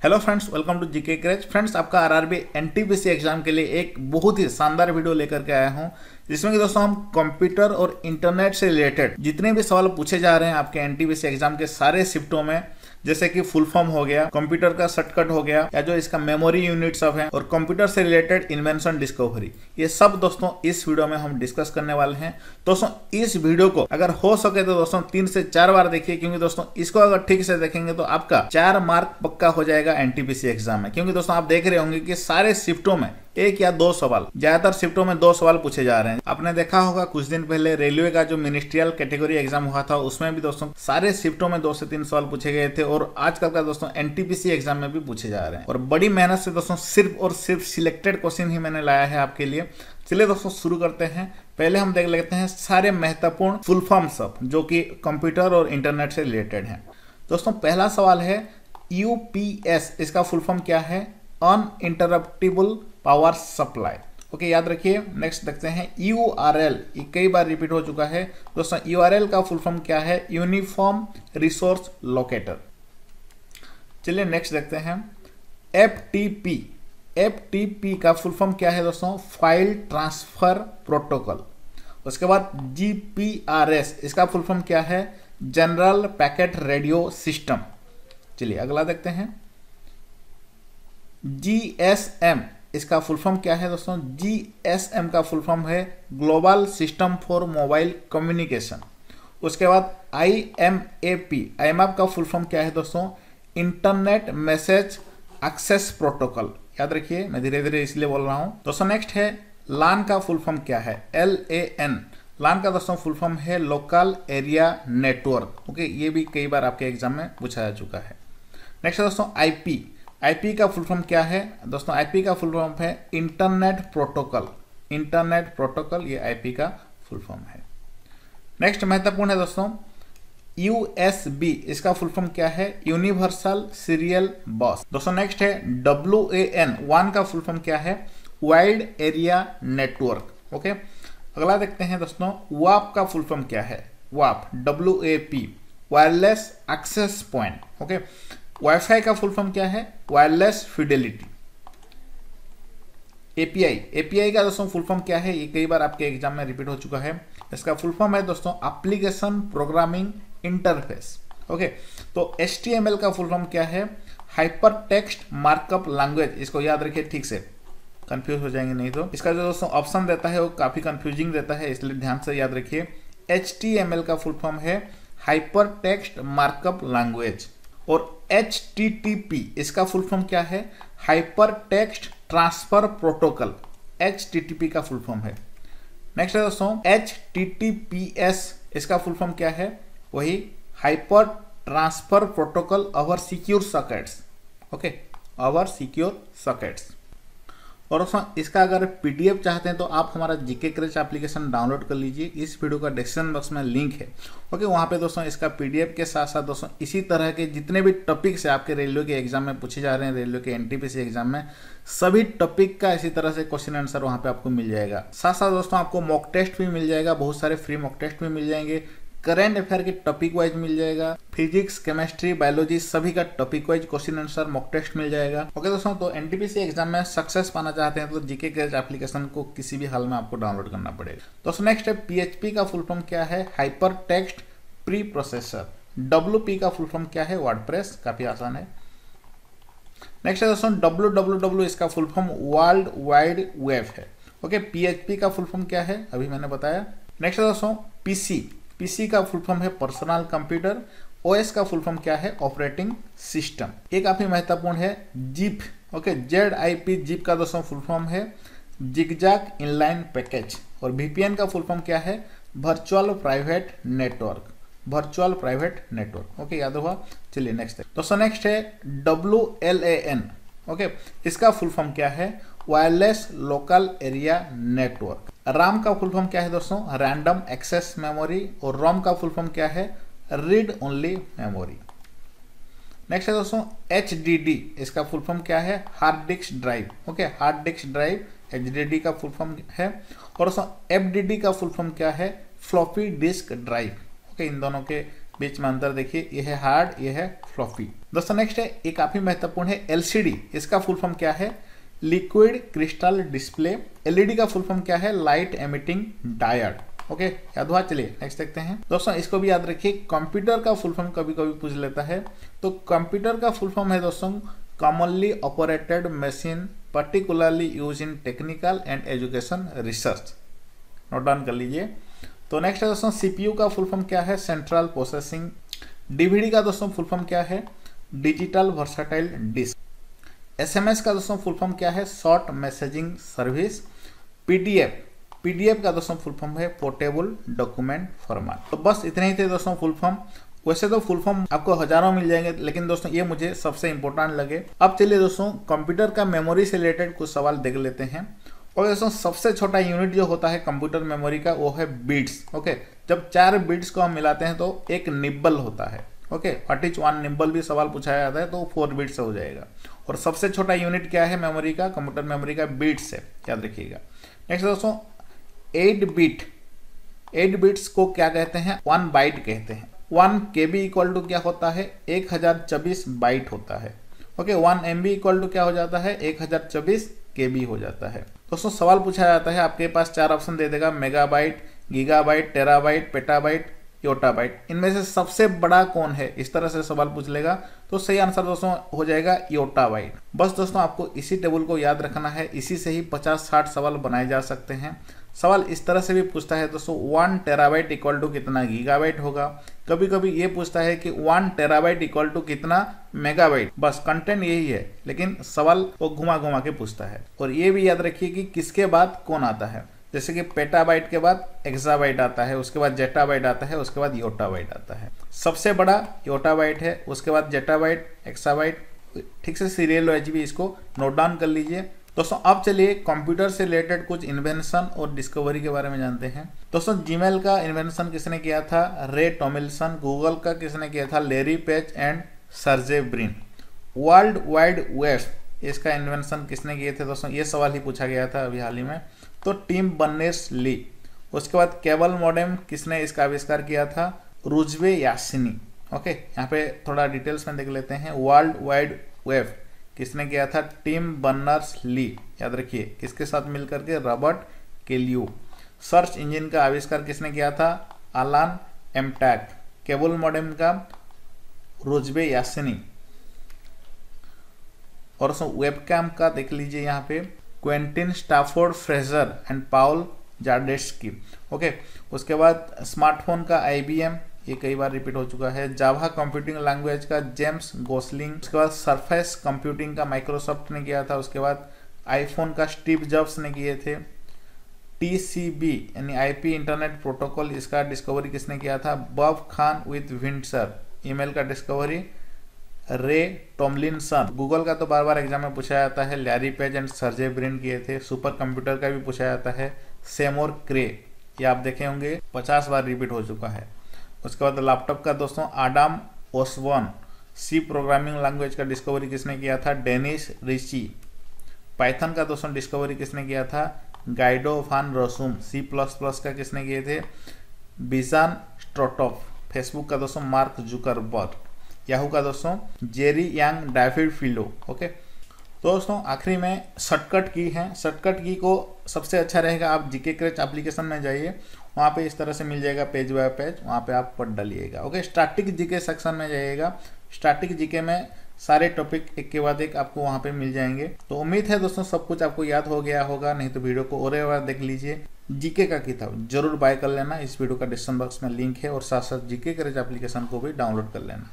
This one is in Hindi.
Hello friends, welcome to GK क्रैच। फ्रेंड्स, आपका आरआरबी एनटीपीसी एग्जाम के लिए एक बहुत ही शानदार वीडियो लेकर के आया हूं, जिसमें कि दोस्तों हम कंप्यूटर और इंटरनेट से रिलेटेड जितने भी सवाल पूछे जा रहे हैं आपके एनटीपीसी एग्जाम के सारे शिफ्टों में, जैसे कि फुल फॉर्म हो गया, कंप्यूटर का शॉर्टकट हो गया, या जो इसका मेमोरी यूनिट सब है, और कंप्यूटर से रिलेटेड इन्वेंशन डिस्कवरी, ये सब दोस्तों इस वीडियो में हम डिस्कस करने वाले हैं। दोस्तों इस वीडियो को अगर हो सके तो दोस्तों 3 से 4 बार देखिए, क्योंकि दोस्तों इसको अगर ठीक से देखेंगे तो आपका 4 मार्क पक्का हो जाएगा एनटीपीसी एग्जाम में। क्योंकि दोस्तों आप देख रहे होंगे कि सारे शिफ्टों में 1 या 2 सवाल, ज्यादातर शिफ्टों में 2 सवाल पूछे जा रहे हैं। आपने देखा होगा कुछ दिन पहले रेलवे का जो मिनिस्ट्रियल कैटेगरी एग्जाम हुआ था, उसमें भी दोस्तों सारे शिफ्टों में 2 से 3 सवाल पूछे गए थे, और आजकल का दोस्तों एनटीपीसी एग्जाम में भी पूछे जा रहे हैं। और बड़ी मेहनत से दोस्तों सिर्फ और सिर्फ सिलेक्टेड क्वेश्चन ही मैंने लाया है आपके लिए। चलिए दोस्तों शुरू करते हैं। पहले हम देख लेते हैं सारे महत्वपूर्ण फुल फॉर्म सब जो कि कंप्यूटर और इंटरनेट से रिलेटेड हैं। दोस्तों पहला सवाल है यूपीएस, इसका फुल फॉर्म क्या है? अनइंटरप्टिबल पावर सप्लाई। ओके, याद रखिए। नेक्स्ट देखते हैं यूआरएल, ये कई बार रिपीट हो चुका है दोस्तों। यूआरएल का फुल फॉर्म क्या है? Uniform resource locator. चलिए नेक्स्ट देखते हैं एफटीपी। एफटीपी का फुल फॉर्म क्या है दोस्तों? File transfer protocol. उसके बाद जीपीआरएस, इसका फुल फॉर्म क्या है? General packet radio system. चलिए अगला देखते हैं जीएसएम, इसका फुल फॉर्म क्या है दोस्तों? जीएसएम का फुल फॉर्म है global system for mobile communication. उसके बाद आईएमएपी, आईएमएप का फुल फॉर्म क्या है दोस्तों? Internet message access protocol. याद रखिए, मैं धीरे धीरे इसलिए बोल रहा हूं दोस्तों। नेक्स्ट है लान का फुल फॉर्म क्या है? LAN, लान का दोस्तों फुल फॉर्म है लोकल एरिया नेटवर्क। ओके, ये भी कई बार आपके एग्जाम में पूछा जा चुका है। नेक्स्ट है दोस्तों आईपी। आईपी का फुल फॉर्म क्या है दोस्तों? आईपी का फुल फॉर्म है इंटरनेट प्रोटोकॉल। इंटरनेट प्रोटोकॉल, ये आईपी का फुल फॉर्म है। नेक्स्ट महत्वपूर्ण है दोस्तों USB, इसका फुल फॉर्म क्या है? यूनिवर्सल सीरियल बस। दोस्तों नेक्स्ट है WAN, WAN का फुल फॉर्म क्या है? Wide area network. ओके, अगला देखते हैं दोस्तों WAP का फुल फॉर्म क्या है? WAP, WAP, wireless access point. Okay, WiFi का फुल फॉर्म क्या है? Wireless Fidelity. एपीआई का दोस्तों फुल फॉर्म क्या है? ये कई बार आपके एग्जाम में रिपीट हो चुका है। इसका फुल फॉर्म है दोस्तों एप्लीकेशन प्रोग्रामिंग इंटरफेस। ओके, तो HTML का फुल फॉर्म क्या है? Hyper text markup language. इसको याद रखिए, ठीक से कंफ्यूज हो जाएंगे नहीं तो। इसका जो दोस्तों ऑप्शन देता है वो काफी कंफ्यूजिंग देता है, इसलिए ध्यान से याद रखिए। HTML का फुल फॉर्म है हाइपर टेक्स्ट मार्कअप लैंग्वेज। और HTTP, इसका फुल फॉर्म क्या है? Hyper text transfer protocol. HTTP का फुल फॉर्म है। नेक्स्ट है दोस्तों HTTPS, इसका फुल फॉर्म क्या है? वही hyper transfer protocol over secure sockets. Okay, over secure sockets. और दोस्तों इसका अगर PDF चाहते हैं तो आप हमारा जीके क्रैच एप्लीकेशन डाउनलोड कर लीजिए। इस वीडियो का डिस्क्रिप्शन बॉक्स में लिंक है। ओके, वहाँ पे दोस्तों इसका PDF के साथ साथ दोस्तों इसी तरह के जितने भी टॉपिक्स है आपके रेलवे के एग्जाम में पूछे जा रहे हैं, रेलवे के एनटीपीसी एग्जाम में, सभी टॉपिक का इसी तरह से क्वेश्चन आंसर वहाँ पे आपको मिल जाएगा। साथ साथ दोस्तों आपको मॉक टेस्ट भी मिल जाएगा, बहुत सारे फ्री मॉक टेस्ट भी मिल जाएंगे, करंट अफेयर के टॉपिक वाइज मिल जाएगा, फिजिक्स, केमिस्ट्री, बायोलॉजी सभी का topic wise question answer mock test मिल जाएगा। ओके दोस्तों, तो एनटीपीसी एग्जाम में सक्सेस पाना चाहते हैं तो जीके क्रैच एप्लीकेशन को किसी भी हाल में आपको डाउनलोड करना पड़ेगा। दोस्तों नेक्स्ट है PHP का फुल फॉर्म क्या है? Hyper text pre processor. WP का फुल फॉर्म क्या है? वर्डप्रेस। काफी आसान है। नेक्स्ट है दोस्तों WWW, इसका full form world wide web है। ओके, PHP का फुल फॉर्म क्या है? अभी मैंने बताया। नेक्स्ट है दोस्तों PC का फुल फॉर्म है पर्सनल कंप्यूटर। OS का फुल फॉर्म क्या है? Operating system. एक काफी महत्वपूर्ण है जिप। ओके, ZIP, जिप का दोस्तों फुल फॉर्म है जिगजैग इनलाइन पैकेज। और VPN का फुल फॉर्म क्या है? Virtual private network. Virtual private network. Okay, याद होगा। चलिए नेक्स्ट दोस्तों नेक्स्ट है WLAN। ओके, इसका फुल फॉर्म क्या है? Wireless local area network. RAM का फुल फॉर्म क्या है दोस्तों? Random access memory. और ROM का फुल फॉर्म क्या है? Read only memory. नेक्स्ट है दोस्तों HDD, इसका फुल फॉर्म क्या है? Hard disk drive. Okay, hard disk drive HDD का फुल फॉर्म है। और दोस्तों FDD का फुल फॉर्म क्या है? Floppy disk drive. ओके, इन दोनों के बीच में अंतर देखिए, ये है हार्ड, ये है फ्लॉपी। दोस्तों नेक्स्ट है, ये काफी महत्वपूर्ण है, एलसीडी। इसका फुल फॉर्म क्या है? Liquid crystal display. एलईडी का फुल फॉर्म क्या है? Light emitting diode. ओके, याद हुआ? चलिए नेक्स्ट देखते हैं। दोस्तों इसको भी याद रखिए, कंप्यूटर का फुल फॉर्म कभी कभी पूछ लेता है। तो कंप्यूटर का फुल फॉर्म है दोस्तों commonly operated machine particularly use in technical and education research. Note down कर लीजिए। तो नेक्स्ट है दोस्तों, सीपीयू का फुल फॉर्म क्या है? Central processing. डीवीडी का दोस्तों फुल फॉर्म क्या है? Digital versatile disc. एसएमएस का दोस्तों फुल फॉर्म क्या है? Short messaging service. पीडीएफ का दोस्तों फुल फॉर्म है पोर्टेबल डॉक्यूमेंट फॉर्मेट। तो बस इतने ही थे दोस्तों फुल फॉर्म। वैसे तो फुल फॉर्म आपको हजारों मिल जाएंगे, लेकिन दोस्तों ये मुझे सबसे इंपॉर्टेंट लगे। अब चलिए दोस्तों कंप्यूटर का मेमोरी से रिलेटेड कुछ सवाल देख लेते हैं। और दोस्तों सबसे छोटा यूनिट जो होता है कंप्यूटर मेमोरी का वो है बिट्स। ओके, जब 4 बिट्स को हम मिलाते हैं तो एक निब्बल होता है। ओके, व्हाट इज 1 निब्बल भी सवाल पूछा जाता है तो 4 बिट्स हो जाएगा। और सबसे छोटा यूनिट क्या है मेमोरी का? कंप्यूटर मेमोरी का बिट्स है, याद रखिएगा। नेक्स्ट दोस्तों 8 बिट्स को क्या कहते हैं? 1 बाइट कहते हैं। 1 KB इक्वल टू क्या होता है? 1024 बाइट होता है। ओके, 1 MB इक्वल टू क्या हो जाता है? 1024 KB हो जाता है। दोस्तों सवाल पूछा जाता है, आपके पास 4 ऑप्शन दे देगा, megabyte, gigabyte, terabyte, petabyte, yottabyte. इनमें से सबसे बड़ा कौन है? इस तरह से सवाल पूछ लेगा तो सही आंसर दोस्तों हो जाएगा योटाबाइट। बस दोस्तों आपको इसी टेबल को याद रखना है, इसी से ही 50-60 सवाल बनाए जा सकते हैं। सवाल इस तरह से भी पूछता है दोस्तों 1 टेराबाइट इक्वल टू कितना गीगाबाइट होगा। कभी कभी ये पूछता है कि 1 टेराबाइट इक्वल टू कितना मेगाबाइट। बस कंटेंट यही है, लेकिन सवाल वो घुमा घुमा के पूछता है। और ये भी याद रखिए कि किसके बाद कौन आता है। जैसे कि पेटाबाइट के बाद एक्साबाइट आता है, उसके बाद जेटाबाइट आता है, उसके बाद योटाबाइट आता है। सबसे बड़ा योटाबाइट है, उसके बाद जेटाबाइट, एक्साबाइट। ठीक से सीरियल वाइज भी इसको नोट डाउन कर लीजिए। दोस्तों अब चलिए कंप्यूटर से रिलेटेड कुछ इन्वेंशन और डिस्कवरी के बारे में जानते हैं। दोस्तों जीमेल का इन्वेंशन किसने किया था? रे टॉमिल्सन। गूगल का किसने किया था? Larry page and Sergey Brin. World wide web इसका इन्वेंशन किसने किए थे? दोस्तों ये सवाल ही पूछा गया था अभी हाल ही में, तो टिम बर्नर्स-ली। उसके बाद केबल मॉडेम किसने इसका आविष्कार किया था? रुजवे यासिनी। ओके, यहाँ पे थोड़ा डिटेल्स में देख लेते हैं। वर्ल्ड वाइड वेब किसने किया था? Tim Berners Lee. याद रखिए, किसके साथ मिलकर के? रॉबर्ट केल्यू। सर्च इंजन का आविष्कार किसने किया था? अलान एमटैक। केबल मॉडेम का रुजवे यासिनी। और वेबकैम का देख लीजिए यहाँ पे, Quentin Stafford Fraser and Paul Jardetzky. Okay, उसके बाद स्मार्टफोन का IBM, ये कई बार रिपीट हो चुका है। जावा कंप्यूटिंग लैंग्वेज का जेम्स गोसलिंग। उसके बाद सरफेस कंप्यूटिंग का माइक्रोसॉफ्ट ने किया था। उसके बाद आईफोन का स्टीव जॉब्स ने किए थे। TCP यानी IP इंटरनेट प्रोटोकॉल, इसका डिस्कवरी किसने किया था? Bob Khan with Windsor. Email का डिस्कवरी रे टॉमलिनसन। गूगल का तो बार बार एग्जाम में पूछा जाता है, Larry page and Sergey Brin किए थे। सुपर कंप्यूटर का भी पूछा जाता है, सेमोर क्रे। ये आप देखे होंगे 50 बार रिपीट हो चुका है। उसके बाद लैपटॉप का दोस्तों Adam Osborne. C programming language का डिस्कवरी किसने किया था? Dennis Ritchie. पाइथन का दोस्तों डिस्कवरी किसने किया था? गाइडो वान रोसुम। C++ का किसने किए थे? बिजान स्ट्रोटॉफ। फेसबुक का दोस्तों मार्क जुकरबर्ग। याहू का दोस्तों जेरी यांग डेविड फिलो। ओके, तो दोस्तों आखिरी में शॉर्टकट की है। शॉर्टकट की को सबसे अच्छा रहेगा आप जीके क्रैच एप्लीकेशन में जाइए, वहाँ पे इस तरह से मिल जाएगा पेज बाय पेज, वहाँ पे आप पढ़ डालिएगा। ओके, स्टैटिक जीके सेक्शन में जाइएगा। स्टैटिक जीके में सारे टॉपिक एक के बाद एक आपको वहाँ पे मिल जाएंगे। तो उम्मीद है दोस्तों सब कुछ आपको याद हो गया होगा, नहीं तो वीडियो को और एक बार देख लीजिए। जीके का किताब जरूर बाय कर लेना, इस वीडियो का डिस्क्रिप्शन बॉक्स में लिंक है, और साथ साथ जीके क्रैच एप्लीकेशन को भी डाउनलोड कर लेना।